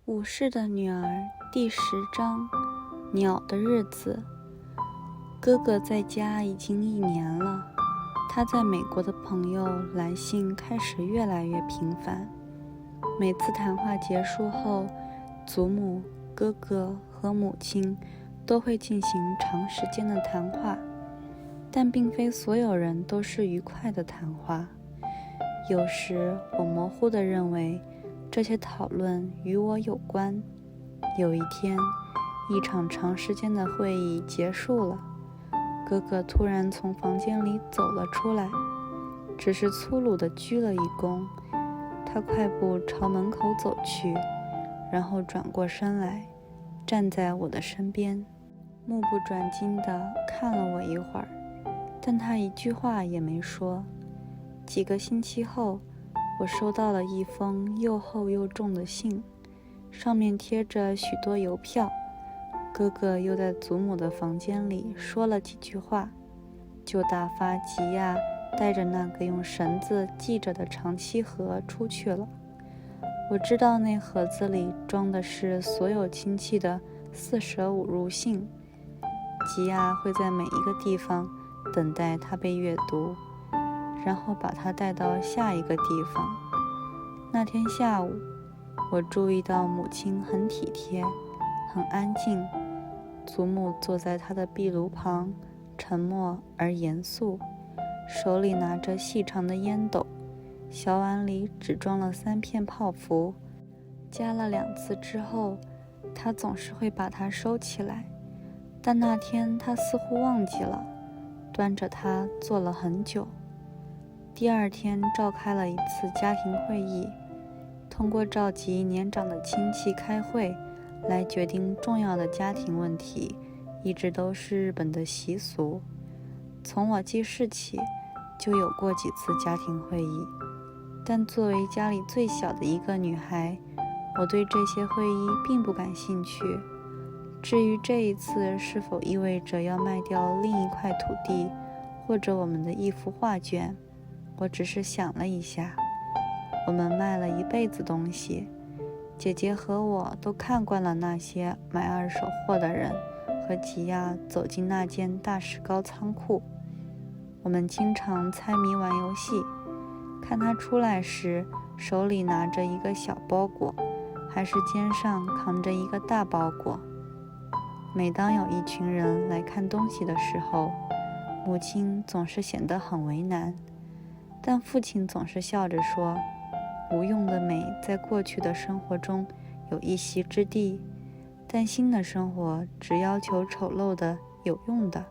武士的女儿第10章，鸟的日子。哥哥在家已经1年了，他在美国的朋友来信开始越来越频繁。每次谈话结束后，祖母、哥哥和母亲都会进行长时间的谈话，但并非所有人都是愉快的谈话。有时我模糊地认为这些讨论与我有关。有一天，一场长时间的会议结束了，哥哥突然从房间里走了出来，只是粗鲁地鞠了一躬。他快步朝门口走去，然后转过身来，站在我的身边，目不转睛地看了我一会儿，但他一句话也没说。几个星期后，我收到了一封又厚又重的信，上面贴着许多邮票。哥哥又在祖母的房间里说了几句话，就打发吉亚带着那个用绳子系着的长漆盒出去了。我知道那盒子里装的是所有亲戚的4舍5入信，吉亚会在每一个地方等待它被阅读，然后把它带到下一个地方。那天下午，我注意到母亲很体贴，很安静。祖母坐在她的壁炉旁，沉默而严肃，手里拿着细长的烟斗，小碗里只装了3片泡芙。加了2次之后，她总是会把它收起来，但那天她似乎忘记了，端着它坐了很久。第2天召开了一次家庭会议，通过召集年长的亲戚开会来决定重要的家庭问题，一直都是日本的习俗。从我记事起，就有过几次家庭会议，但作为家里最小的一个女孩，我对这些会议并不感兴趣。至于这一次是否意味着要卖掉另一块土地，或者我们的一幅画卷，我只是想了一下。我们卖了一辈子东西，姐姐和我都看惯了那些买2手货的人和吉亚走进那间大石膏仓库。我们经常猜谜玩游戏，看他出来时手里拿着一个小包裹，还是肩上扛着一个大包裹。每当有一群人来看东西的时候，母亲总是显得很为难，但父亲总是笑着说，无用的美在过去的生活中有一席之地，但新的生活只要求丑陋的有用的。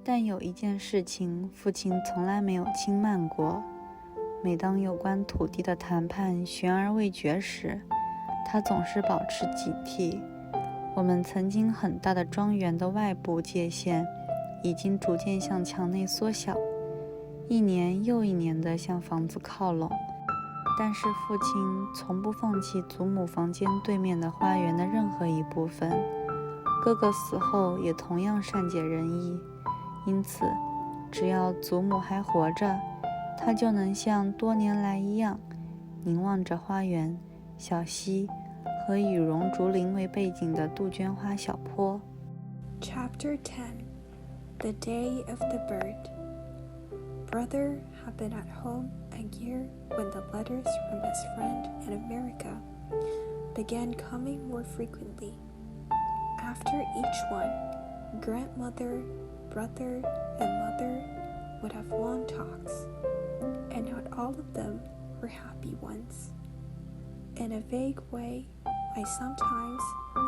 但有一件事情父亲从来没有轻慢过，每当有关土地的谈判悬而未决时，他总是保持警惕。我们曾经很大的庄园的外部界限已经逐渐向墙内缩小，一年又一年地向房子靠拢，但是父亲从不放弃祖母房间对面的花园的任何一部分。哥哥死后也同样善解人意，因此只要祖母还活着，他就能像多年来一样凝望着花园、小溪和以榕竹林为背景的杜鹃花小坡。 Chapter 10 The Day of the Bird. Brother had been at home a year when the letters from his friend in America began coming more frequently. After each one, grandmother, brother, and mother would have long talks, and not all of them were happy ones. In a vague way, I sometimes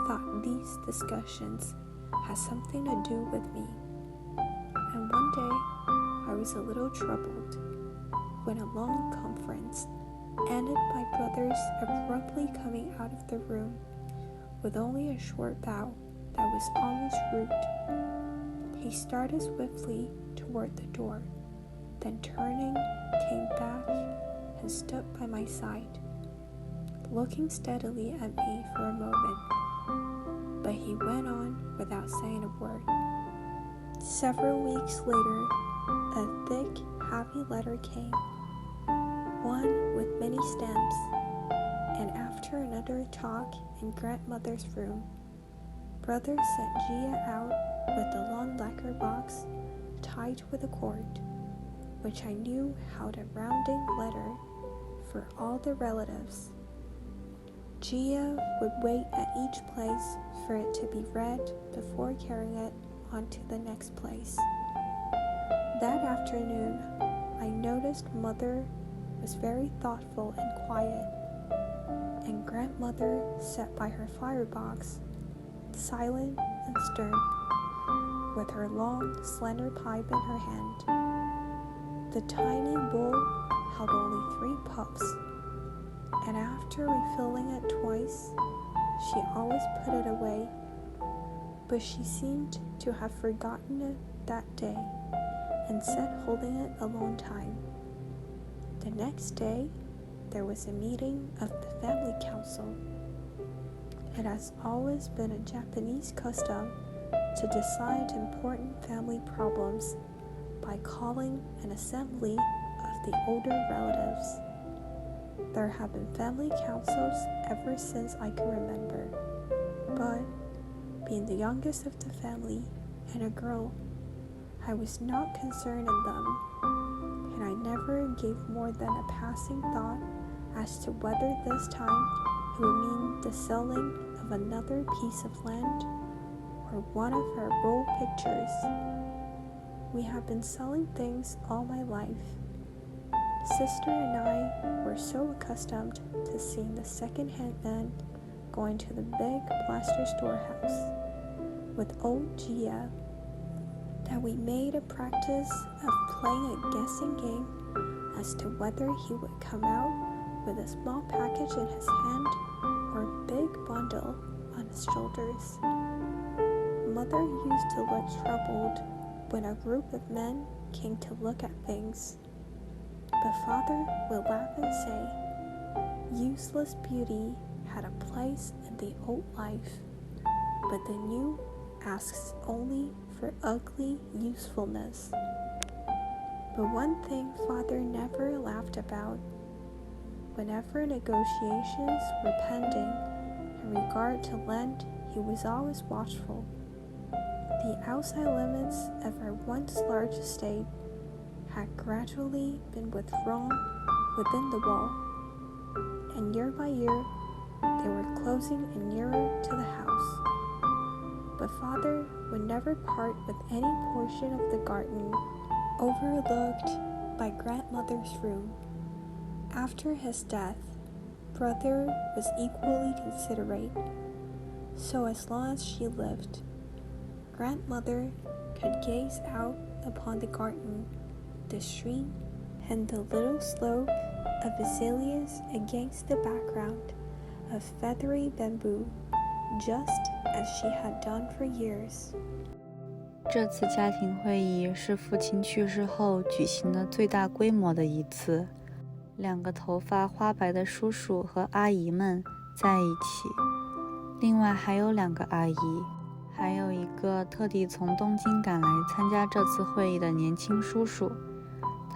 thought these discussions had something to do with me. And one day, I was a little troubled when a long conference ended by brothers abruptly coming out of the room with only a short bow that was almost rude. He started swiftly toward the door, then turning, came back and stood by my side, looking steadily at me for a moment, but he went on without saying a word. Several weeks later, a thick, heavy letter came, one with many stems, and after After another talk in grandmother's room, brother sent Gia out with a long lacquer box tied with a cord, which I knew held a rounding letter for all the relatives. Gia would wait at each place for it to be read before carrying it on to the next place. That afternoon, I noticed Mother was very thoughtful and quiet, and Grandmother sat by her firebox, silent and stern, with her long, slender pipe in her hand. The tiny bowl held only 3 puffs, and after refilling it twice, she always put it away, but she seemed to have forgotten it that day and sat holding it a long time. The next day, there was a meeting of the family council. It has always been a Japanese custom to decide important family problems by calling an assembly of the older relatives. There have been family councils ever since I can remember, but being the youngest of the family and a girl, I was not concerned in them, and I never gave more than a passing thought as to whether this time it would mean the selling of another piece of land or one of our roll pictures. We have been selling things all my life. Sister and I were so accustomed to seeing the second-hand men going to the big plaster storehouse with old Gia that we made a practice of playing a guessing game as to whether he would come out with a small package in his hand or a big bundle on his shoulders. Mother used to look troubled when a group of men came to look at things, but Father would laugh and say, useless beauty had a place in the old life, but the new asks only for ugly usefulness. But one thing Father never laughed about: whenever negotiations were pending in regard to land, he was always watchful. The outside limits of our once large estate had gradually been withdrawn within the wall, and year by year they were closing in nearer to the house. But Father would never part with any portion of the garden overlooked by grandmother's room. After his death, brother was equally considerate, so as long as she lived, grandmother could gaze out upon the garden, the stream, and the little slope of azaleas against the background of feathery bamboo, just as she had done for years. 这次家庭会议是父亲去世后举行的最大规模的一次。2个头发花白的叔叔和阿姨们在一起，另外还有2个阿姨，还有一个特地从东京赶来参加这次会议的年轻叔叔。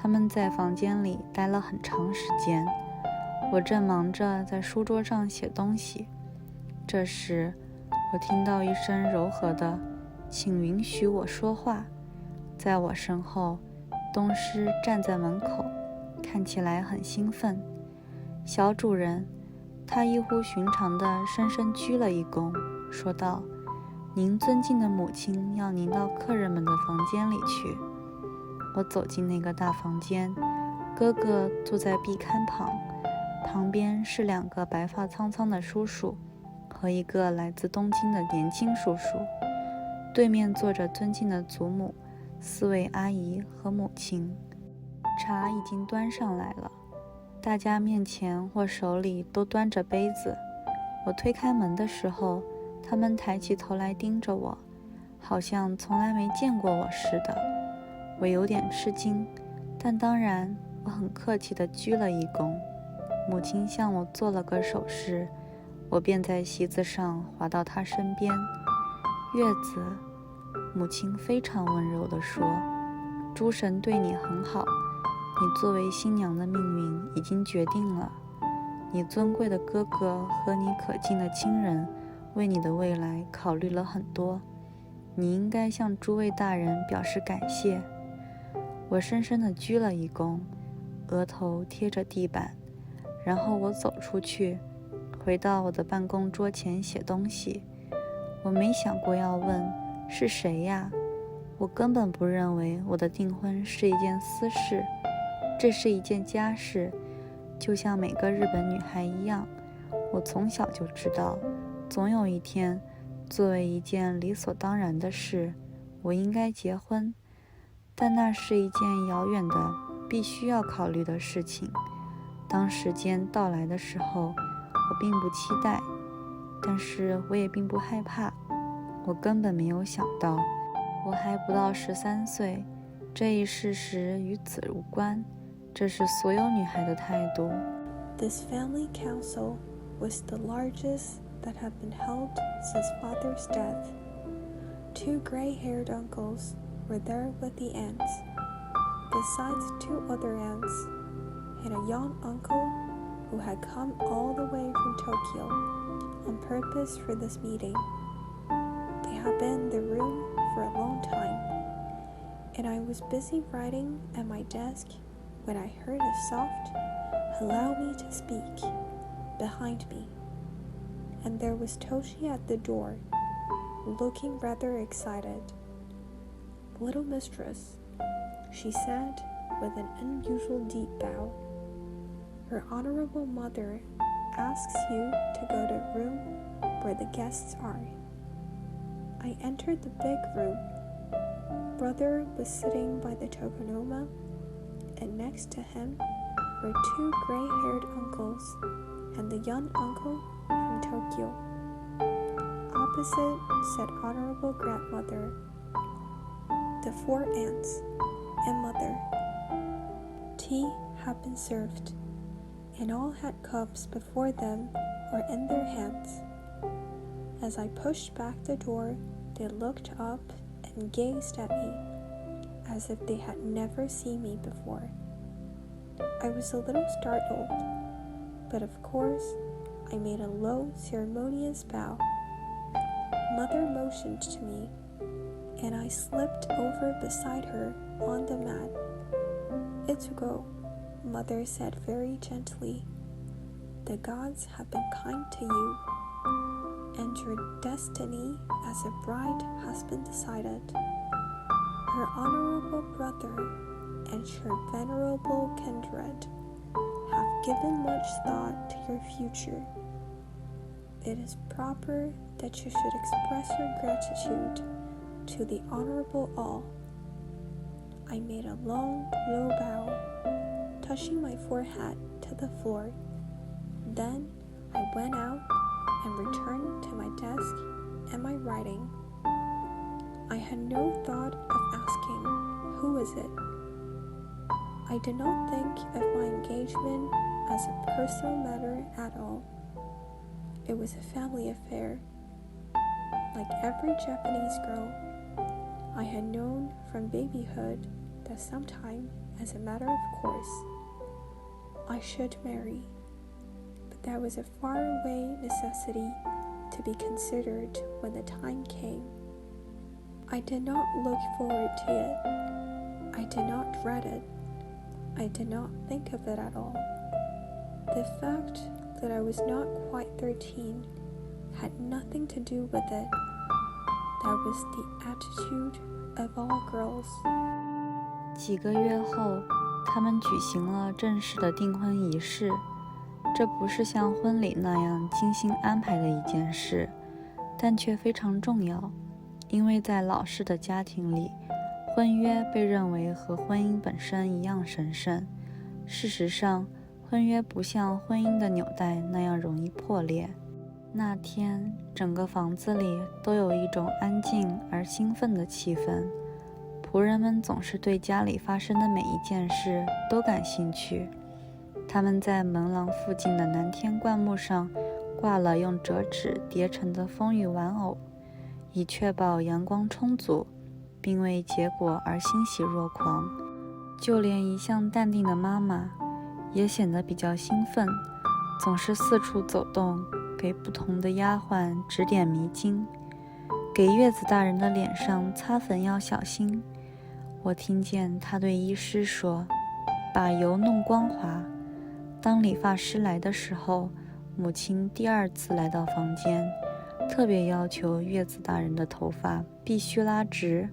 他们在房间里待了很长时间，我正忙着在书桌上写东西。这时，我听到一声柔和的“请允许我说话”。在我身后，东施站在门口，看起来很兴奋。小主人，他异乎寻常地深深鞠了一躬，说道：“您尊敬的母亲要您到客人们的房间里去。”我走进那个大房间，哥哥坐在壁龛旁，旁边是2个白发苍苍的叔叔和一个来自东京的年轻叔叔，对面坐着尊敬的祖母、4位阿姨和母亲。茶已经端上来了，大家面前或手里都端着杯子。我推开门的时候，他们抬起头来盯着我，好像从来没见过我似的。我有点吃惊，但当然我很客气地鞠了一躬。母亲向我做了个手势，我便在席子上滑到她身边。月子，母亲非常温柔地说，诸神对你很好，你作为新娘的命运已经决定了。你尊贵的哥哥和你可敬的亲人为你的未来考虑了很多，你应该向诸位大人表示感谢。我深深地鞠了一躬，额头贴着地板，然后我走出去，回到我的办公桌前写东西。我没想过要问是谁呀，我根本不认为我的订婚是一件私事，这是一件家事，就像每个日本女孩一样。我从小就知道，总有一天，作为一件理所当然的事，我应该结婚。但那是一件遥远的必须要考虑的事情。当时间到来的时候，我并不期待，但是我也并不害怕。我根本没有想到，我还不到13岁，这一事实与此无关。这是所有女孩的态度。 This family council was the largest that had been held since father's death. 2 gray-haired uncles were there with the aunts, besides 2 other aunts, and a young uncle who had come all the way from Tokyo on purpose for this meeting. They had been in the room for a long time, and I was busy writing at my desk when I heard a soft, "Allow me to speak," behind me, and there was Toshi at the door, looking rather excited. "Little mistress," she said with an unusual deep bow, "your honorable mother asks you to go to the room where the guests are." I entered the big room. Brother was sitting by the tokonoma, and next to him were 2 gray-haired uncles and the young uncle from Tokyo. Opposite sat honorable grandmother, the 4 aunts, and mother. Tea had been served, and all had cups before them or in their hands. As I pushed back the door, they looked up and gazed at me as if they had never seen me before. I was a little startled, but of course I made a low, ceremonious bow. Mother motioned to me, and I slipped over beside her on the mat. "Itsuko," Mother said very gently, "the gods have been kind to you, and your destiny as a bride has been decided. Your honorable brother and your venerable kindred have given much thought to your future. It is proper that you should express your gratitude to the honorable all." I made a long, low bow, touching my forehead to the floor. Then I went out and returned to my desk and my writing. I had no thought of asking, "Who is it?" I did not think of my engagement as a personal matter at all. It was a family affair. Like every Japanese girl, I had known from babyhood that sometime, as a matter of course, I should marry. But that was a far-away necessity to be considered when the time came. I did not look forward to it. I did not dread it. I did not think of it at all. The fact that I was not quite 13 had nothing to do with it. That was the attitude of all girls. 几个月后，他们举行了正式的订婚仪式。这不是像婚礼那样精心安排的一件事，但却非常重要，因为在老式的家庭里，婚约被认为和婚姻本身一样神圣。事实上，婚约不像婚姻的纽带那样容易破裂。那天，整个房子里都有一种安静而兴奋的气氛。仆人们总是对家里发生的每一件事都感兴趣。他们在门廊附近的南天灌木上挂了用折纸叠成的风雨玩偶，以确保阳光充足，并为结果而欣喜若狂。就连一向淡定的妈妈也显得比较兴奋。总是四处走动，给不同的丫鬟指点迷津，给月子大人的脸上擦粉要小心。我听见他对医师说，把油弄光滑。当理发师来的时候，母亲第二次来到房间，特别要求月子大人的头发必须拉直。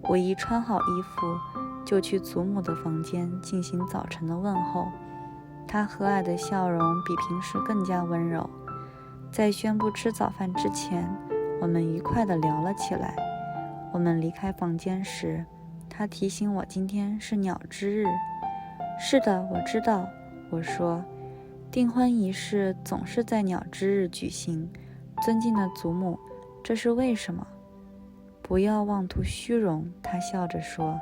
我一穿好衣服，就去祖母的房间进行早晨的问候。她和蔼的笑容比平时更加温柔。在宣布吃早饭之前，我们愉快地聊了起来。我们离开房间时，她提醒我今天是鸟之日。是的，我知道，我说，订婚仪式总是在鸟之日举行。尊敬的祖母，这是为什么？不要妄图虚荣，她笑着说。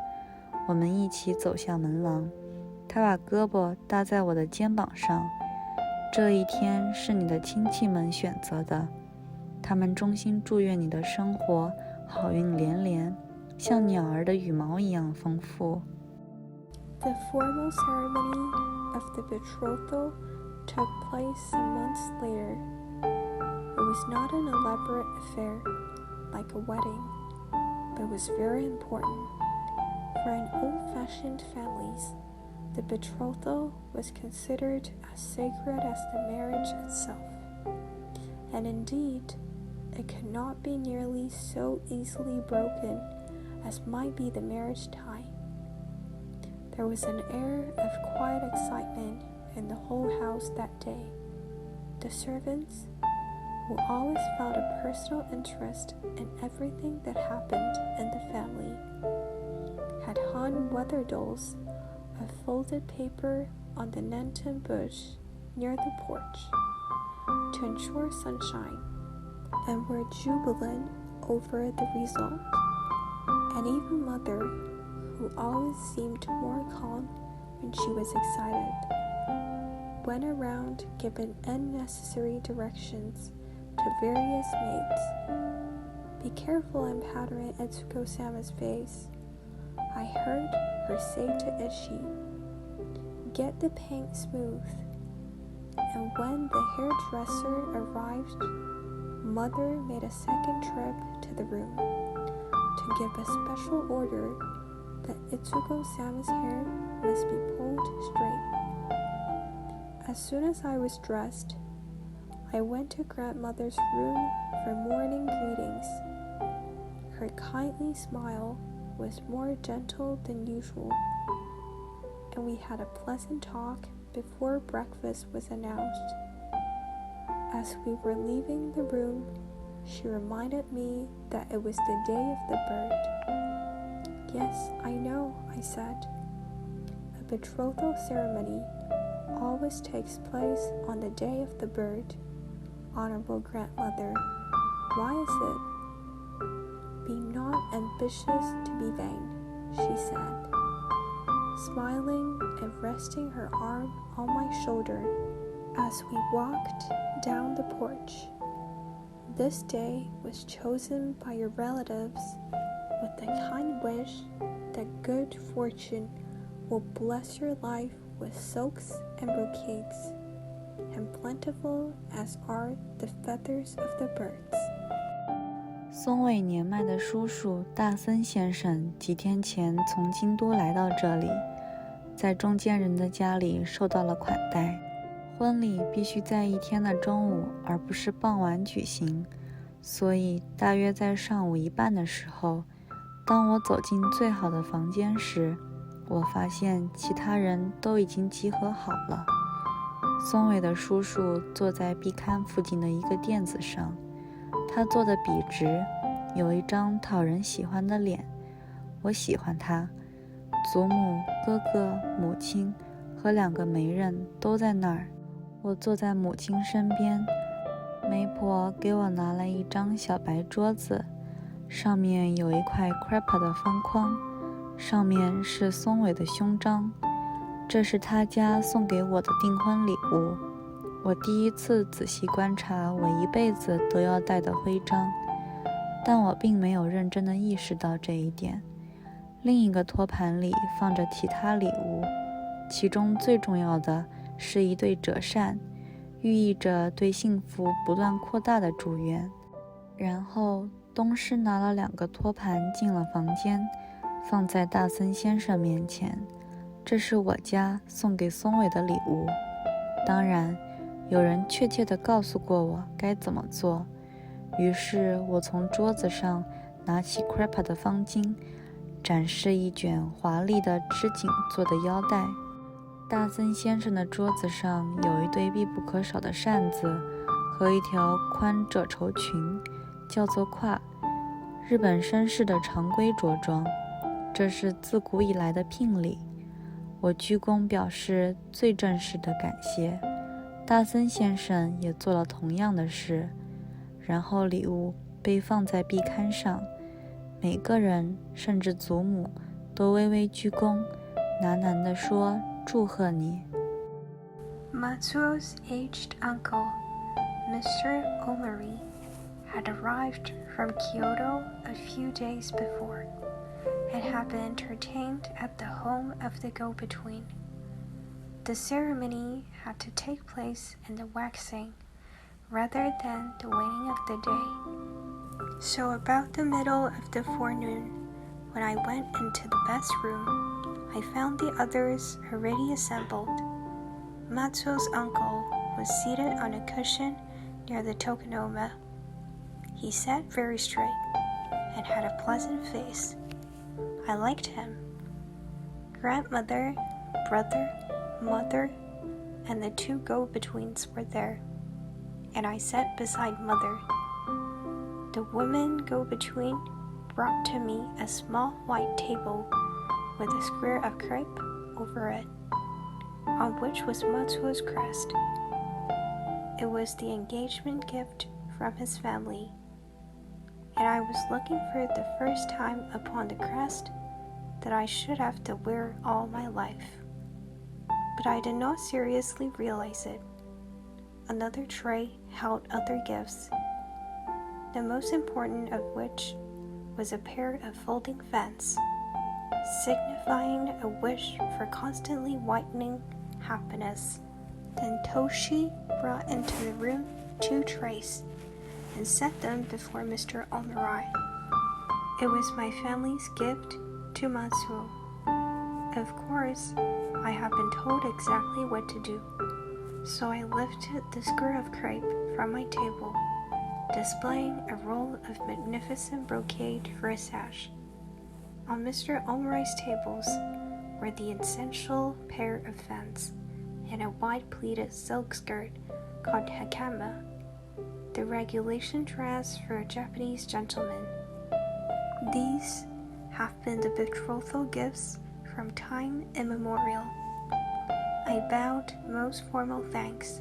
我们一起走向门廊，她把胳膊搭在我的肩膀上。这一天是你的亲戚们选择的，他们衷心祝愿你的生活好运连连，像鸟儿的羽毛一样丰富。The formal ceremony of the betrothal took place some months later. It was not an elaborate affair like a wedding, but was very important. For in old-fashioned families, the betrothal was considered as sacred as the marriage itself. And indeed, it could not be nearly so easily broken as might be the marriage tie. There was an air of quiet excitement in the whole house that day. The servants, who always felt a personal interest in everything that happened in the family, had hung weather dolls of folded paper on the Nanton bush near the porch to ensure sunshine, and were jubilant over the result. And even Mother, who always seemed more calm when she was excited, went around giving unnecessary directions to various maids. Be careful empowdering Etsuko-sama's face, I heard her say to Ishi. Get the paint smooth. And when the hairdresser arrived, Mother made a second trip to the room to give a special order that Itsuko-sama's hair must be pulled straight. As soon as I was dressed, I went to grandmother's room for morning greetings. Her kindly smile was more gentle than usual, and we had a pleasant talk before breakfast was announced. As we were leaving the room, she reminded me that it was the day of the bird. Yes, I know, I said. A betrothal ceremony always takes place on the day of the bird, honorable grandmother. Why is it? Be not ambitious to be vain, she said, smiling and resting her arm on my shoulder as we walked down the porch. This day was chosen by your relatives with the kind wish that good fortune will bless your life with silks and brocades, and plentiful as are the feathers of the birds. 松尾年迈的叔叔大森先生几天前从京都来到这里，在中间人的家里受到了款待。婚礼必须在一天的中午而不是傍晚举行，所以大约在上午一半的时候，当我走进最好的房间时，我发现其他人都已经集合好了。松尾的叔叔坐在壁龛附近的一个垫子上，他坐得笔直，有一张讨人喜欢的脸。我喜欢他。祖母、哥哥、母亲和2个媒人都在那儿。我坐在母亲身边，媒婆给我拿了一张小白桌子，上面有一块 crepe 的方框，上面是松尾的胸章，这是他家送给我的订婚礼物。我第一次仔细观察我一辈子都要戴的徽章，但我并没有认真地意识到这一点。另一个托盘里放着其他礼物，其中最重要的是一对折扇，寓意着对幸福不断扩大的祝愿。然后东施拿了2个托盘进了房间，放在大森先生面前。这是我家送给松尾的礼物。当然，有人确切地告诉过我该怎么做。于是我从桌子上拿起 Crepa 的方巾，展示一卷华丽的织锦做的腰带。大森先生的桌子上有一对必不可少的扇子和一条宽褶绸裙，叫做褂，日本绅士的常规着装，这是自古以来的聘礼。我鞠躬表示最正式的感谢。大森先生也做了同样的事。然后礼物被放在壁龛上，每个人甚至祖母都微微鞠躬，喃喃地说祝贺你。 Matsuo's aged uncle, Mr. Omori, had arrived from Kyoto a few days before and had been entertained at the home of the go-between. The ceremony had to take place in the waxing rather than the waning of the day. So about the middle of the forenoon, when I went into the best room, I found the others already assembled. Matsuo's uncle was seated on a cushion near the tokonoma. He sat very straight and had a pleasant face. I liked him. Grandmother, brother, mother, and the 2 go-betweens were there, and I sat beside mother. The woman go-between brought to me a small white table with a square of crepe over it, on which was Matsuo's crest. It was the engagement gift from his family, and I was looking for the first time upon the crest that I should have to wear all my life. But I did not seriously realize it. Another tray held other gifts, the most important of which was a pair of folding fans, signifying a wish for constantly whitening happiness. Then Toshi brought into the room 2 trays and set them before Mr. Omori. It was my family's gift to Matsuo. Of course, I had been told exactly what to do, so I lifted the square of crepe from my table, displaying a roll of magnificent brocade for a sash. On Mr. Omori's tables were the essential pair of fans and a wide pleated silk skirt called hakama, the regulation dress for a Japanese gentleman. These have been the betrothal gifts from time immemorial. I bowed most formal thanks,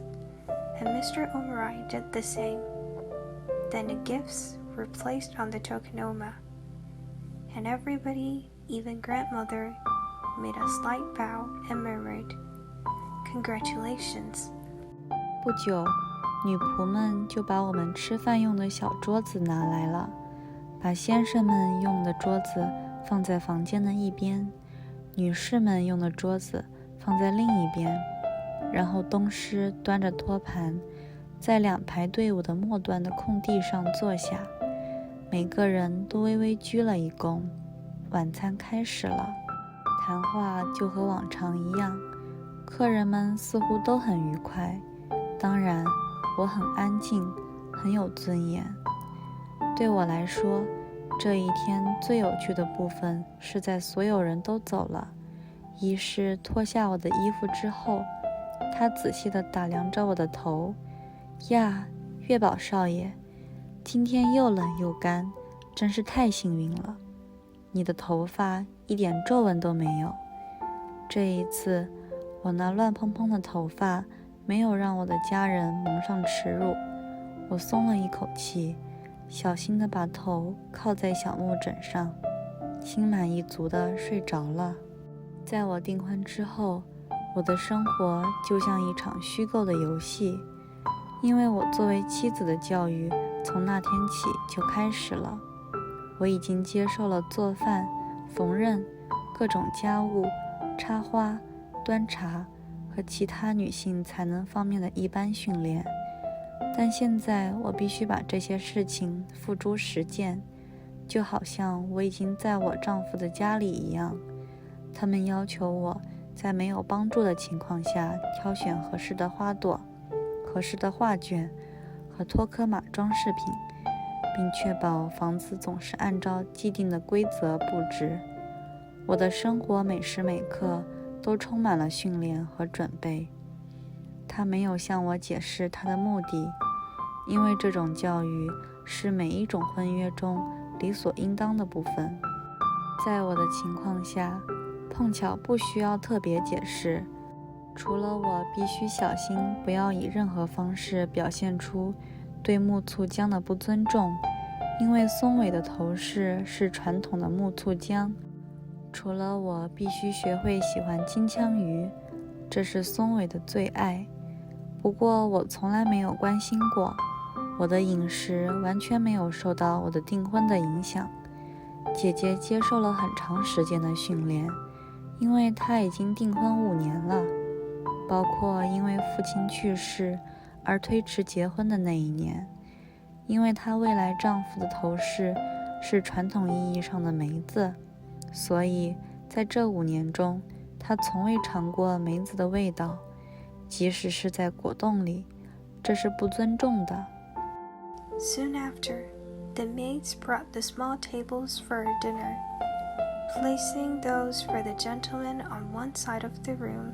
and Mr. Omori did the same. Then the gifts were placed on the tokonoma, and everybody, even grandmother, made a slight bow and murmured, "Congratulations." 不久，女仆们就把我们吃饭用的小桌子拿来了，把先生们用的桌子放在房间的一边，女士们用的桌子放在另一边。然后东施端着托盘，在2排队伍的末端的空地上坐下，每个人都微微鞠了一躬。晚餐开始了，谈话就和往常一样，客人们似乎都很愉快。当然，我很安静，很有尊严。对我来说，这一天最有趣的部分是在所有人都走了，医师脱下我的衣服之后，他仔细地打量着我的头。呀，月宝少爷，今天又冷又干，真是太幸运了。你的头发一点皱纹都没有。这一次，我那乱蓬蓬的头发没有让我的家人蒙上耻辱。我松了一口气，小心地把头靠在小木枕上，心满意足地睡着了。在我订婚之后，我的生活就像一场虚构的游戏，因为我作为妻子的教育从那天起就开始了。我已经接受了做饭、缝纫、各种家务、插花、端茶、和其他女性才能方面的一般训练，但现在我必须把这些事情付诸实践，就好像我已经在我丈夫的家里一样。他们要求我在没有帮助的情况下挑选合适的花朵、合适的画卷和托科马装饰品，并确保房子总是按照既定的规则布置。我的生活每时每刻都充满了训练和准备。他没有向我解释他的目的，因为这种教育是每一种婚约中理所应当的部分。在我的情况下，碰巧不需要特别解释，除了我必须小心不要以任何方式表现出对木醋浆的不尊重，因为松尾的头饰是传统的木醋浆。除了我必须学会喜欢金枪鱼，这是松尾的最爱。不过我从来没有关心过，我的饮食完全没有受到我的订婚的影响。姐姐接受了很长时间的训练，因为她已经订婚5年了，包括因为父亲去世而推迟结婚的那一年。因为她未来丈夫的头饰是传统意义上的梅子，所以在这5年中，她从未尝过梅子的味道，即使是在果冻里，这是不尊重的。 Soon after, the maids brought the small tables for dinner, placing those for the gentlemen on one side of the room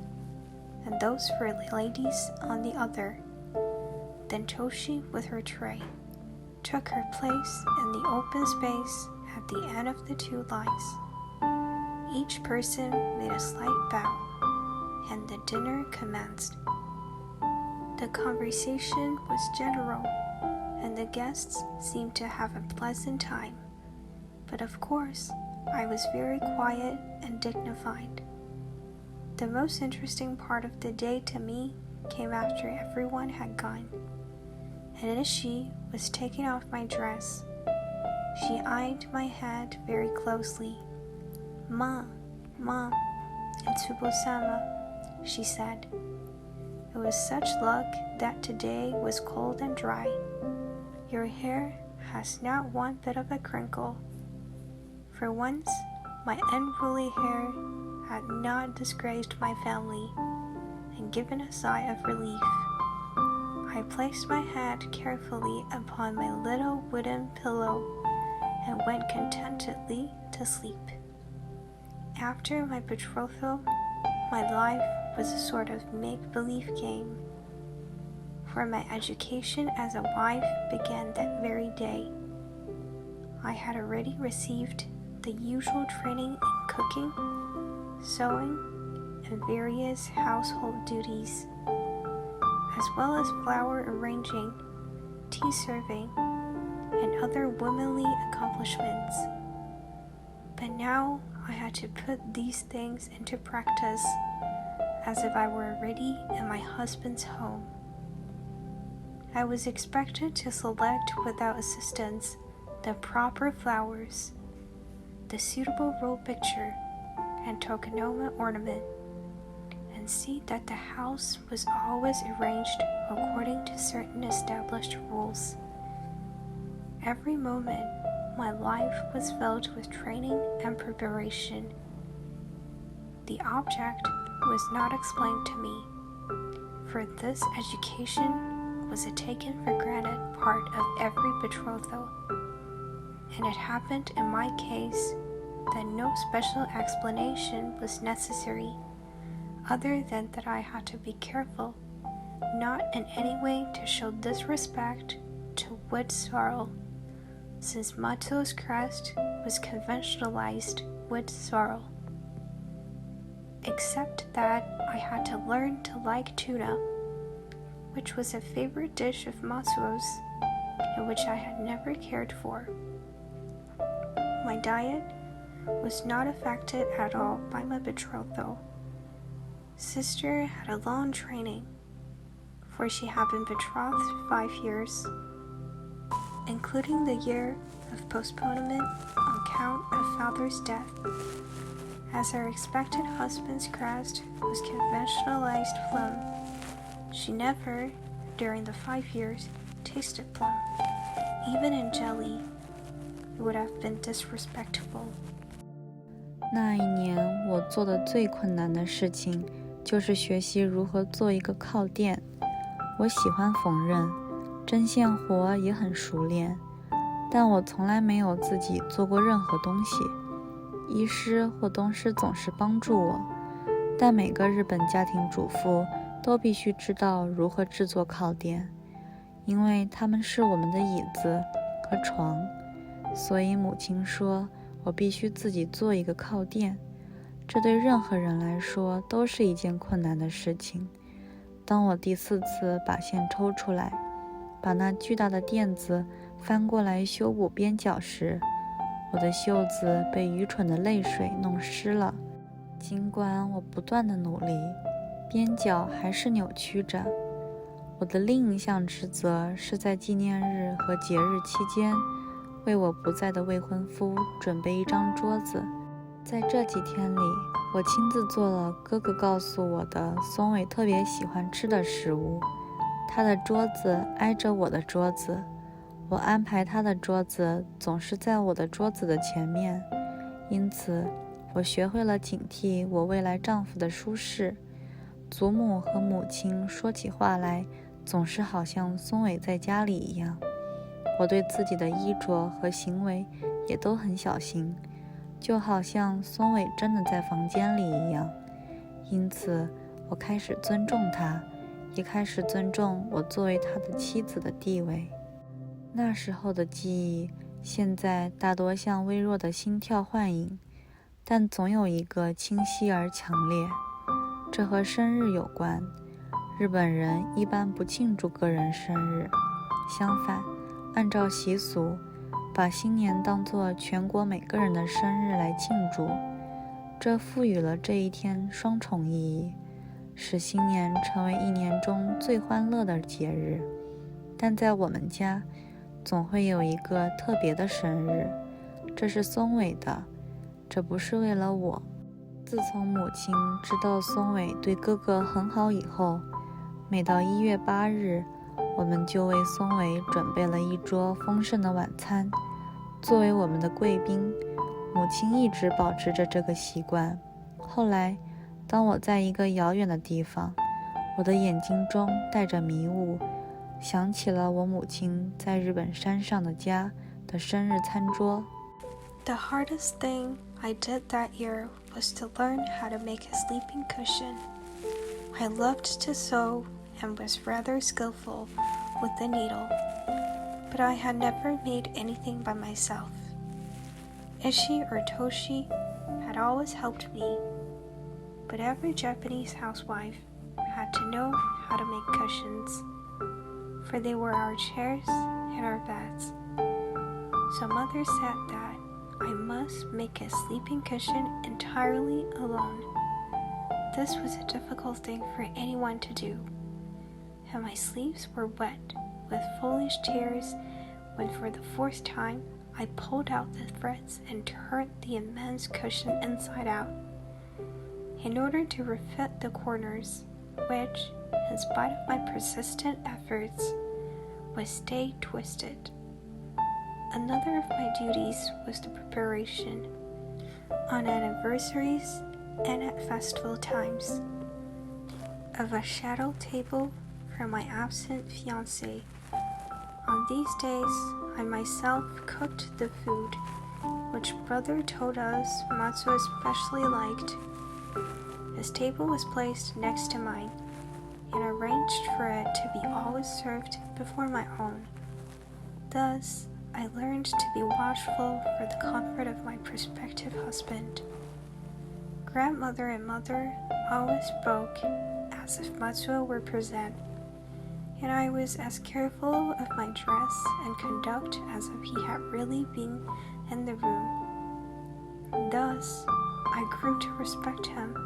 and those for the ladies on the other. Then Toshi, with her tray, took her place in the open space at the end of the 2 lines. Each person made a slight bow, and the dinner commenced. The conversation was general, and the guests seemed to have a pleasant time. But of course, I was very quiet and dignified. The most interesting part of the day to me came after everyone had gone, and as she was taking off my dress, she eyed my head very closely. "Ma, and Tsubo-sama," she said. "It was such luck that today was cold and dry. Your hair has not one bit of a crinkle." For once, my unruly hair had not disgraced my family, and given a sigh of relief, I placed my head carefully upon my little wooden pillow and went contentedly to sleep. After my betrothal, my life was a sort of make-believe game, for my education as a wife began that very day. I had already received the usual training in cooking, sewing, and various household duties, as well as flower arranging, tea serving, and other womanly accomplishments. But now I had to put these things into practice as if I were already in my husband's home. I was expected to select without assistance the proper flowers, the suitable roll picture, and tokonoma ornament, and see that the house was always arranged according to certain established rules. Every moment, my life was filled with training and preparation. The object was not explained to me, for this education was a taken for granted part of every betrothal, and it happened in my case that no special explanation was necessary, other than that I had to be careful not in any way to show disrespect to wood sorrel, since Mato's crest was conventionalized wood sorrel. Except that I had to learn to like tuna, which was a favorite dish of Matsuo's, and which I had never cared for. My diet was not affected at all by my betrothal. Sister had a long training, for she had been betrothed 5 years, including the year of postponement on account of father's death. as her expected husband's crust was conventionalized plum. She never, during the 5 years, tasted plum. Even in jelly, it would have been disrespectful. 那一年我做的最困难的事情就是学习如何做一个靠垫。我喜欢缝纫，针线活也很熟练，但我从来没有自己做过任何东西。医师或东师总是帮助我，但每个日本家庭主妇都必须知道如何制作靠垫，因为它们是我们的椅子和床。所以母亲说我必须自己做一个靠垫，这对任何人来说都是一件困难的事情。当我第4次把线抽出来，把那巨大的垫子翻过来修补边角时，我的袖子被愚蠢的泪水弄湿了。尽管我不断的努力，边角还是扭曲着。我的另一项职责是在纪念日和节日期间为我不在的未婚夫准备一张桌子。在这几天里，我亲自做了哥哥告诉我的松尾特别喜欢吃的食物。他的桌子挨着我的桌子，我安排他的桌子总是在我的桌子的前面，因此我学会了警惕我未来丈夫的舒适。祖母和母亲说起话来总是好像松尾在家里一样。我对自己的衣着和行为也都很小心，就好像松尾真的在房间里一样。因此我开始尊重他，也开始尊重我作为他的妻子的地位。那时候的记忆现在大多像微弱的心跳幻影，但总有一个清晰而强烈。这和生日有关，日本人一般不庆祝个人生日，相反，按照习俗，把新年当作全国每个人的生日来庆祝，这赋予了这一天双重意义，使新年成为一年中最欢乐的节日。但在我们家，总会有一个特别的生日，这是松尾的，这不是为了我。自从母亲知道松尾对哥哥很好以后，每到1月8日，我们就为松尾准备了一桌丰盛的晚餐。作为我们的贵宾，母亲一直保持着这个习惯。后来，当我在一个遥远的地方，我的眼睛中带着迷雾，想起了我母亲在日本山上的家的生日餐桌。The hardest thing I did that year was to learn how to make a sleeping cushion. I loved to sew and was rather skillful with the needle, but I had never made anything by myself. Ishi or Toshi had always helped me, but every Japanese housewife had to know how to make cushions, for they were our chairs and our beds. So mother said that I must make a sleeping cushion entirely alone. This was a difficult thing for anyone to do, and my sleeves were wet with foolish tears when for the 4th time I pulled out the threads and turned the immense cushion inside out, in order to refit the corners, which, in spite of my persistent efforts, would stay twisted. Another of my duties was the preparation, on anniversaries and at festival times, of a shadow table for my absent fiancé. On these days, I myself cooked the food, which brother told us Matsuo especially liked. His table was placed next to mine, and arranged for it to be always served before my own. Thus, I learned to be watchful for the comfort of my prospective husband. Grandmother and mother always spoke as if Matsuo were present, and I was as careful of my dress and conduct as if he had really been in the room. Thus, I grew to respect him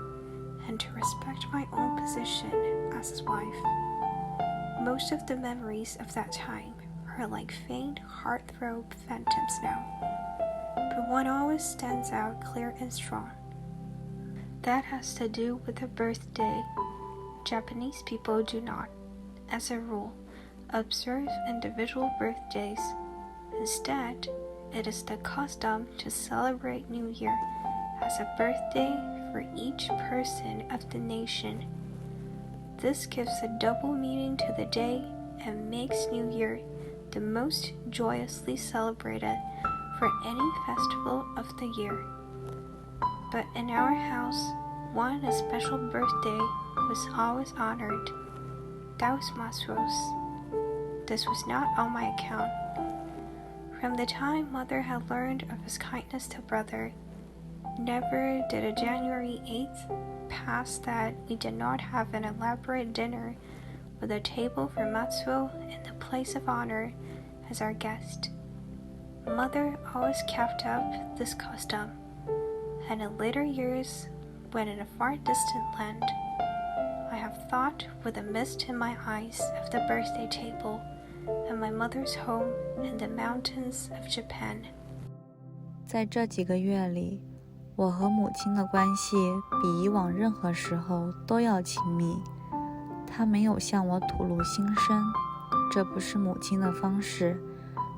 and to respect my own position as his wife. Most of the memories of that time are like faint heartthrob phantoms now, but one always stands out clear and strong. That has to do with a birthday. Japanese people do not, as a rule, observe individual birthdays. Instead, it is the custom to celebrate New Year as a birthday for each person of the nation. This gives a double meaning to the day and makes New Year the most joyously celebrated for any festival of the year. But in our house, one special birthday was always honored. That was Matsuo's. This was not on my account. From the time Mother had learned of his kindness to Brother, never did a January 8th pass that we did not have an elaborate dinner with a table for Matsuo in the place of honor as our guest. Mother always kept up this custom, and in later years, when in a far distant land, I have thought with a mist in my eyes of the birthday table and my mother's home in the mountains of Japan. 在这几个月里，我和母亲的关系比以往任何时候都要亲密。她没有向我吐露心声，这不是母亲的方式，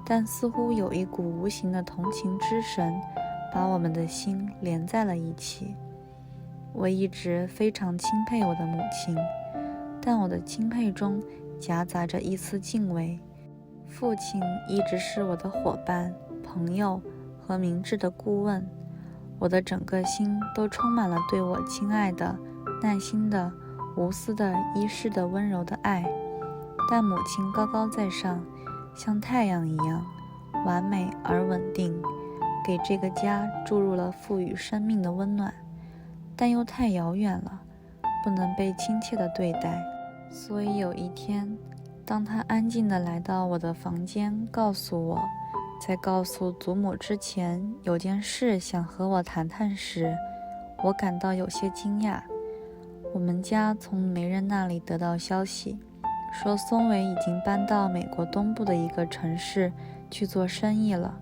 但似乎有一股无形的同情之神把我们的心连在了一起。我一直非常钦佩我的母亲，但我的钦佩中夹杂着一丝敬畏。父亲一直是我的伙伴、朋友和明智的顾问，我的整个心都充满了对我亲爱的、耐心的、无私的、依世的温柔的爱。但母亲高高在上，像太阳一样完美而稳定，给这个家注入了赋予生命的温暖，但又太遥远了，不能被亲切地对待。所以有一天，当她安静地来到我的房间，告诉我在告诉祖母之前有件事想和我谈谈时，我感到有些惊讶。我们家从媒人那里得到消息，说松尾已经搬到美国东部的一个城市去做生意了，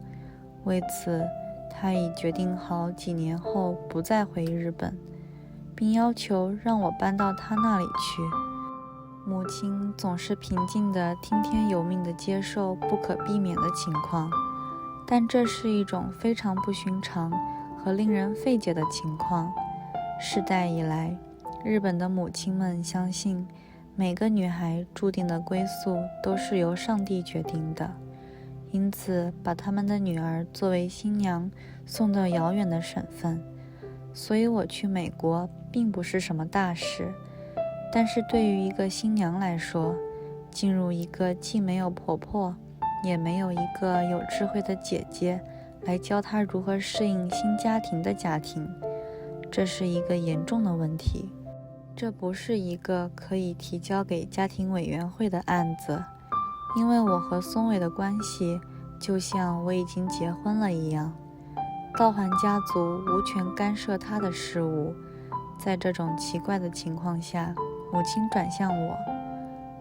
为此他已决定好几年后不再回日本，并要求让我搬到他那里去。母亲总是平静地听天由命地接受不可避免的情况，但这是一种非常不寻常和令人费解的情况。世代以来，日本的母亲们相信每个女孩注定的归宿都是由上帝决定的，因此把他们的女儿作为新娘送到遥远的省份。所以我去美国并不是什么大事，但是对于一个新娘来说，进入一个既没有婆婆也没有一个有智慧的姐姐来教她如何适应新家庭的家庭，这是一个严重的问题。这不是一个可以提交给家庭委员会的案子，因为我和松尾的关系就像我已经结婚了一样，道桓家族无权干涉他的事务。在这种奇怪的情况下，母亲转向我，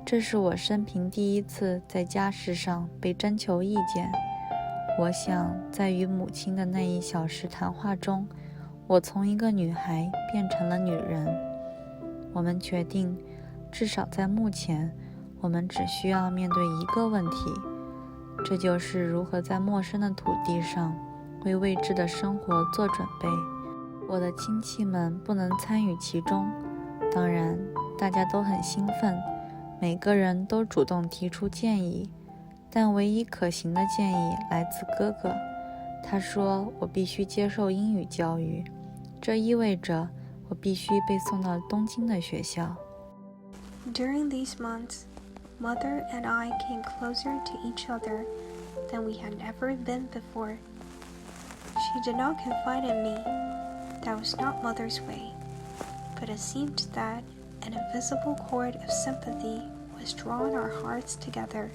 这是我生平第一次在家事上被征求意见。我想在与母亲的那1小时谈话中，我从一个女孩变成了女人。我们决定，至少在目前，我们只需要面对一个问题，这就是如何在陌生的土地上为未知的生活做准备。我的亲戚们不能参与其中，当然大家都很兴奋，每个人都主动提出建议，但唯一可行的建议来自哥哥。他说我必须接受英语教育，这意味着我必须被送到东京的学校。 During these months, Mother and I came closer to each other than we had ever been before. She did not confide in me. That was not Mother's way. But it seemed that an invisible cord of sympathy was drawing our hearts together.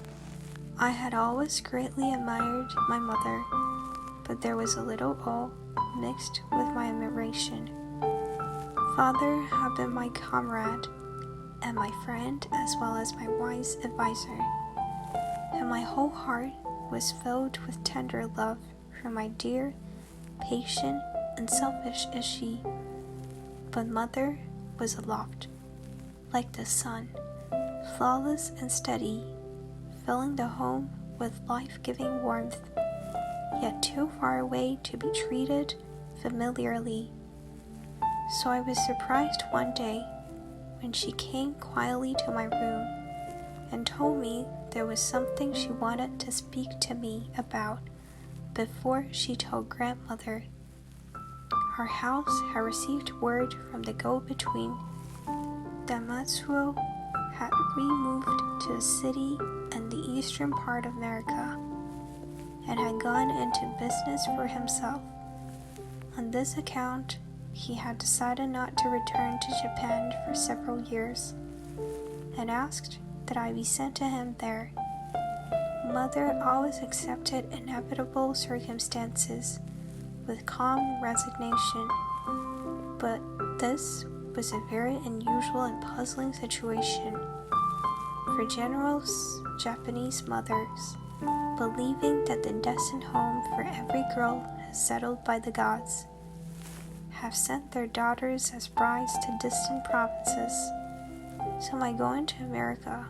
I had always greatly admired my mother, but there was a little awe mixed with my admiration. Father had been my comrade and my friend as well as my wise advisor, and my whole heart was filled with tender love for my dear, patient, and selfish as she. but mother was aloft, like the sun, flawless and steady, filling the home with life-giving warmth, yet too far away to be treated familiarly. So I was surprised one day when she came quietly to my room and told me there was something she wanted to speak to me about before she told grandmother. Our house had received word from the go-between that Matsuo had removed to a city in the eastern part of America and had gone into business for himself. On this account, he had decided not to return to Japan for several years and asked that I be sent to him there. Mother always accepted inevitable circumstances with calm resignation, but this was a very unusual and puzzling situation for generous Japanese mothers, believing that the destined home for every girl is settled by the gods, have sent their daughters as brides to distant provinces. So my going to America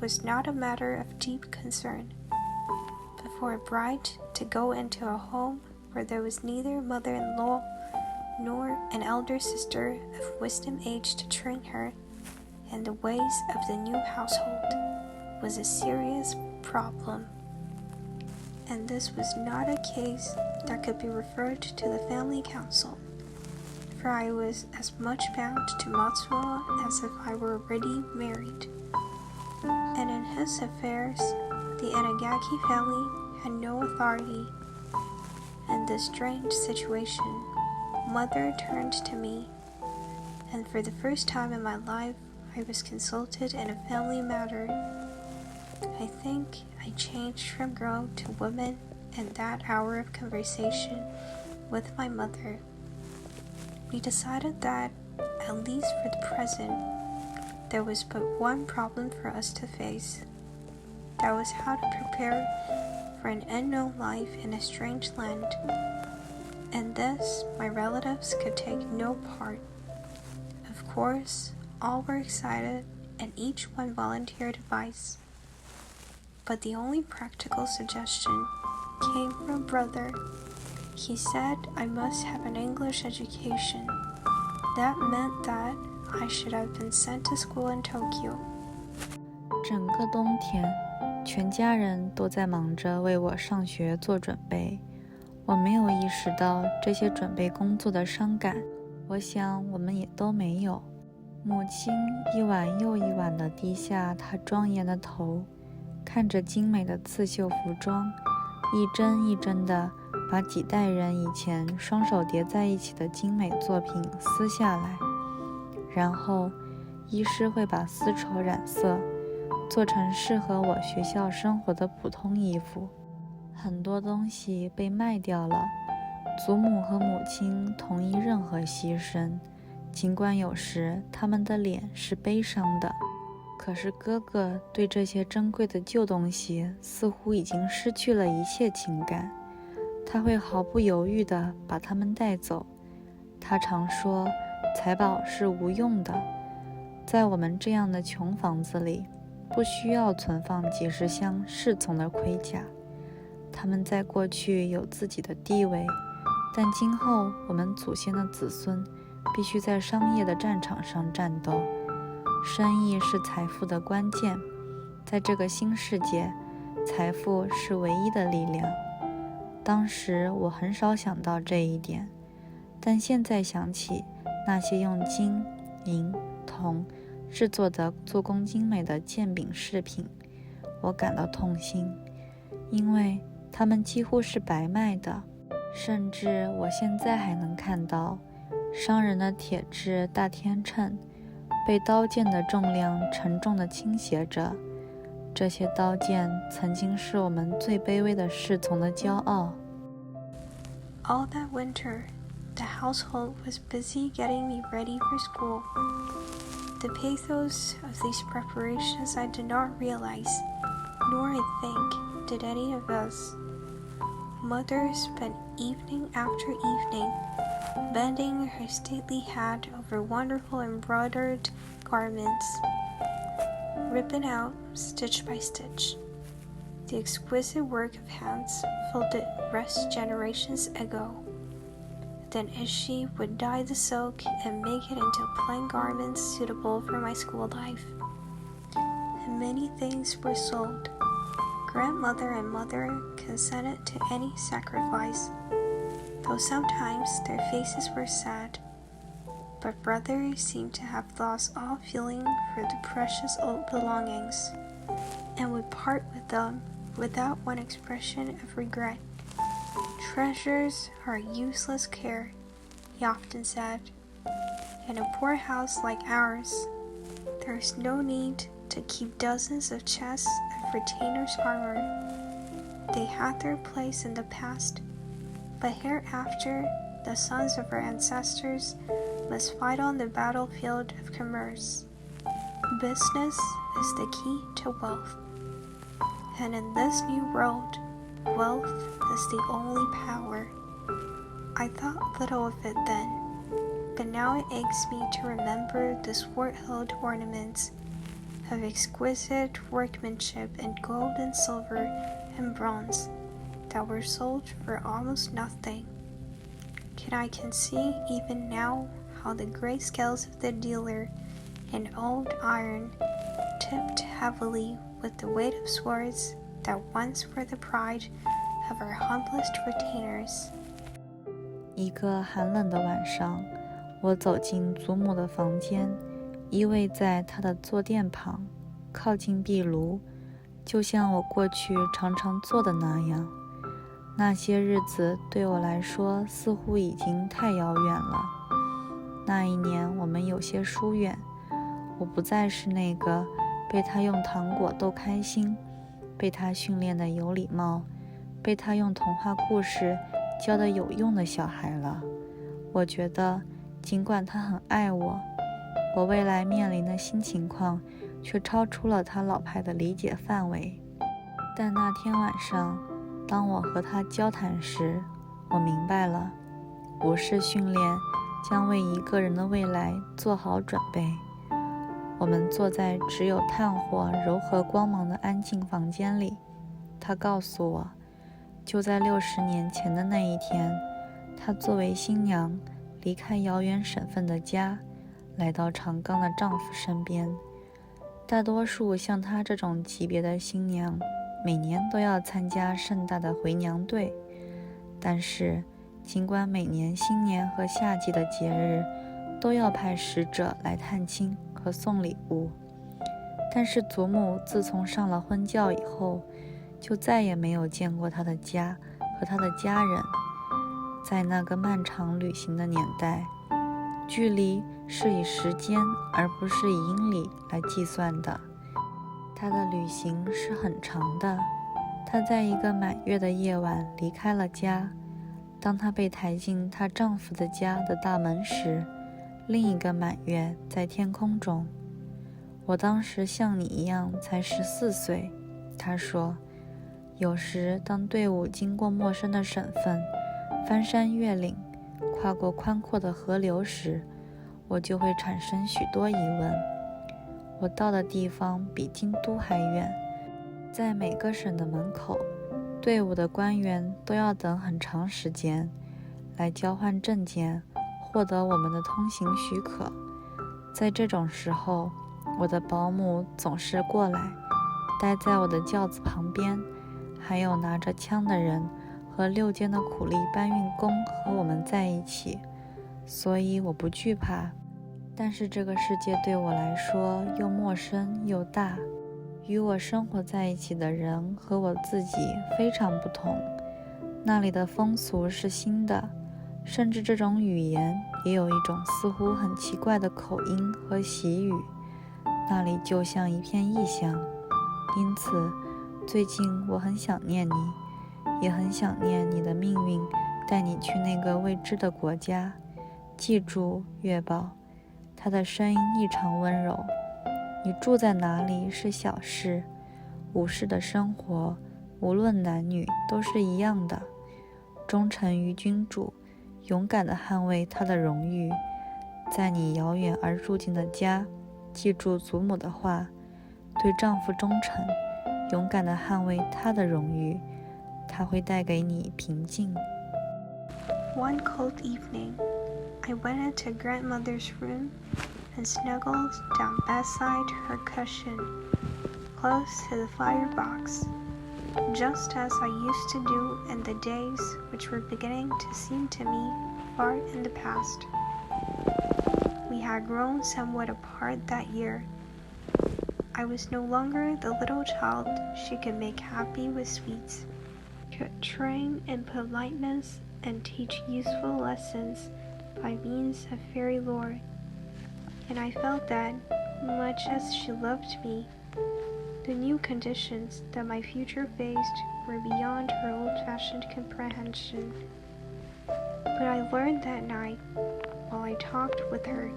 was not a matter of deep concern, but for a bride to go into a home where there was neither mother-in-law nor an elder sister of wisdom age to train her in the ways of the new household was a serious problem. And this was not a case that could be referred to the family council, for I was as much bound to Matsuo as if I were already married. And in his affairs, the Inagaki family had no authority. In this strange situation, mother turned to me, and for the first time in my life, I was consulted in a family matter. I think I changed from girl to woman in that hour of conversation with my mother. We decided that, at least for the present, there was but one problem for us to face. That was how to prepare for an unknown life in a strange land. In this, my relatives could take no part. Of course, all were excited and each one volunteered advice. But the only practical suggestion came from brother. He said I must have an English education. That meant that I should have been sent to school in Tokyo. 整个冬天，全家人都在忙着为我上学做准备。我没有意识到这些准备工作的伤感，我想我们也都没有。母亲一碗又一碗地低下她庄严的头，看着精美的刺绣服装，一针一针地把几代人以前双手叠在一起的精美作品撕下来，然后医师会把丝绸染色，做成适合我学校生活的普通衣服。很多东西被卖掉了，祖母和母亲同意任何牺牲，尽管有时他们的脸是悲伤的。可是哥哥对这些珍贵的旧东西似乎已经失去了一切情感，他会毫不犹豫地把它们带走。他常说，财宝是无用的，在我们这样的穷房子里，不需要存放几十箱侍从的盔甲。他们在过去有自己的地位，但今后我们祖先的子孙必须在商业的战场上战斗。生意是财富的关键，在这个新世界，财富是唯一的力量。当时我很少想到这一点，但现在想起那些用金、银、铜制作的做工精美的剑柄饰品，我感到痛心，因为它们几乎是白卖的。甚至我现在还能看到商人的铁制大天秤被刀剑的重量沉重地倾斜着，这些刀剑曾经是我们最卑微的侍从的骄傲。 All that winter, the household was busy getting me ready for school. The pathos of these preparations I did not realize, nor I think did any of us. mother spent evening after evening bending her stately head over wonderful embroidered garments, ripping out stitch by stitch. The exquisite work of hands filled the rest generations ago. Then she would dye the silk and make it into plain garments suitable for my school life. And many things were sold. Grandmother and mother consented to any sacrifice, though sometimes their faces were sad. But brother seemed to have lost all feeling for the precious old belongings, and would part with them without one expression of regret. Treasures are useless care, he often said. In a poor house like ours, there is no need to keep dozens of chests of retainers' armor. They had their place in the past, but hereafter the sons of our ancestors must fight on the battlefield of commerce. Business is the key to wealth, and in this new world, wealth is the only power. I thought little of it then, but now it aches me to remember the sword-hilt ornaments of exquisite workmanship in gold and silver and bronze that were sold for almost nothing. I can see even now how the gray scales of the dealer in old iron tipped heavily with the weight of swords that once were the pride of our humblest retainers. 一个寒冷的晚上，我走进祖母的房间，依偎在她的坐垫旁，靠近壁炉，就像我过去常常做的那样。那些日子对我来说似乎已经太遥远了。那一年我们有些疏远，我不再是那个被他用糖果逗开心，被他训练得有礼貌，被他用童话故事教得有用的小孩了。我觉得尽管他很爱我，我未来面临的新情况却超出了他老派的理解范围。但那天晚上，当我和他交谈时，我明白了，武士训练将为一个人的未来做好准备。我们坐在只有炭火柔和光芒的安静房间里，他告诉我，就在60年前的那一天，她作为新娘离开遥远省份的家，来到长冈的丈夫身边。大多数像她这种级别的新娘，每年都要参加盛大的回娘队，但是尽管每年新年和夏季的节日都要派使者来探亲和送礼物，但是祖母自从上了婚教以后，就再也没有见过她的家和她的家人。在那个漫长旅行的年代，距离是以时间而不是以英里来计算的。她的旅行是很长的，她在一个满月的夜晚离开了家。当她被抬进她丈夫的家的大门时，另一个满月在天空中。我当时像你一样才14岁，她说，有时当队伍经过陌生的省份，翻山越岭，跨过宽阔的河流时，我就会产生许多疑问。我到的地方比京都还远，在每个省的门口，队伍的官员都要等很长时间，来交换证件，获得我们的通行许可。在这种时候，我的保姆总是过来，待在我的轿子旁边，还有拿着枪的人和6间的苦力搬运工和我们在一起，所以我不惧怕。但是这个世界对我来说又陌生又大，与我生活在一起的人和我自己非常不同。那里的风俗是新的，甚至这种语言也有一种似乎很奇怪的口音和习语，那里就像一片异乡。因此最近我很想念你，也很想念你的命运带你去那个未知的国家。记住，月宝，他的声音异常温柔，你住在哪里是小事，武士的生活无论男女都是一样的。忠诚于君主，勇敢地捍卫他的荣誉。在你遥远而入境的家，记住祖母的话，对丈夫忠诚，勇敢地捍卫他的荣誉，它会带给你平静。One cold evening, I went into grandmother's room and snuggled down beside her cushion, close to the firebox, just as I used to do in the days which were beginning to seem to me far in the past. We had grown somewhat apart that year. I was no longer the little child she could make happy with sweets, could train in politeness and teach useful lessons by means of fairy lore, and I felt that, much as she loved me, the new conditions that my future faced were beyond her old-fashioned comprehension. But I learned that night, while I talked with her,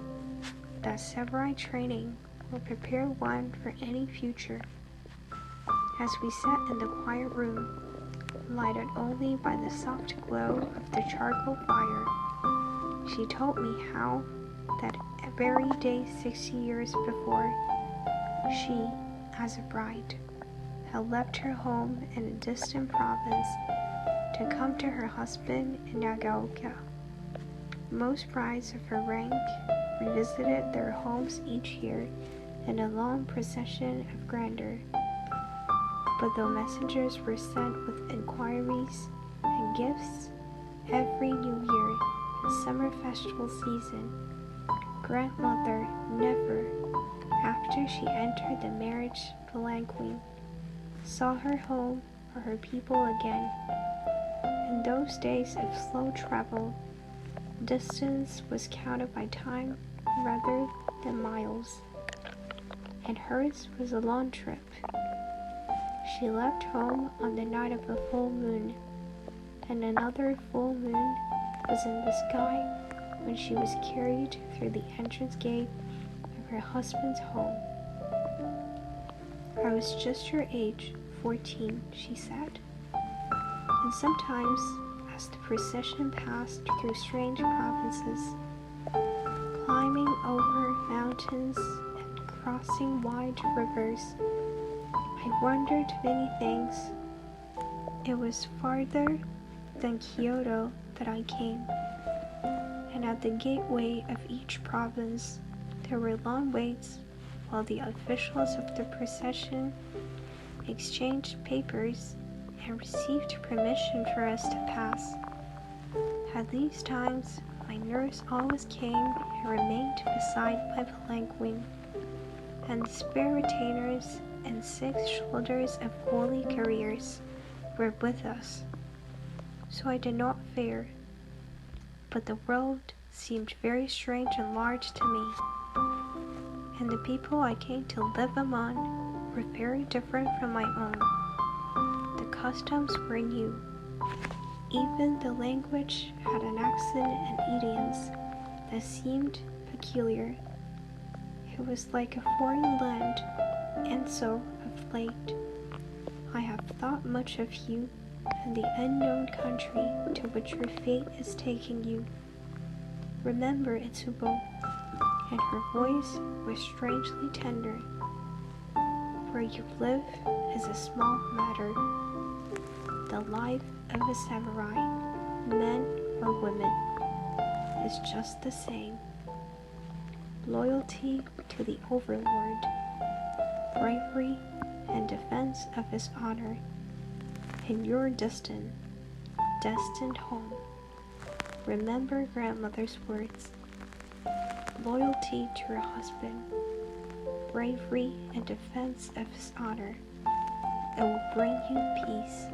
that samurai training will prepare one for any future. As we sat in the quiet room, lighted only by the soft glow of the charcoal fire, she told me how that very day 60 years before, she, as a bride, had left her home in a distant province to come to her husband in Nagaoka. Most brides of her rank revisited their homes each year in a long procession of grandeur. But though messengers were sent with inquiries and gifts every New Year and summer festival season, grandmother never, after she entered the marriage palanquin, saw her home or her people again. In those days of slow travel, distance was counted by time rather than miles, and hers was a long trip. She left home on the night of a full moon, and another full moon was in the sky when she was carried through the entrance gate of her husband's home. I was just your age, 14, she said, and sometimes, as the procession passed through strange provinces, climbing over mountains and crossing wide rivers, I wondered many things. It was farther than Kyoto that I came, and at the gateway of each province there were long waits while the officials of the procession exchanged papers and received permission for us to pass. At these times, my nurse always came and remained beside my palanquin, and the spare retainers and 6 shoulders of holy couriers were with us. So I did not fear, but the world seemed very strange and large to me, and the people I came to live among were very different from my own. The customs were new. Even the language had an accent and idioms that seemed peculiar. It was like a foreign land, and so, of late, I have thought much of you and the unknown country to which your fate is taking you. Remember, Itsubo, and her voice was strangely tender. Where you live is a small matter. The life of a samurai, men or women, is just the same. Loyalty to the overlord, bravery and defense of his honor in your destined home. Remember grandmother's words. Loyalty to her husband, bravery and defense of his honor. It will bring you peace.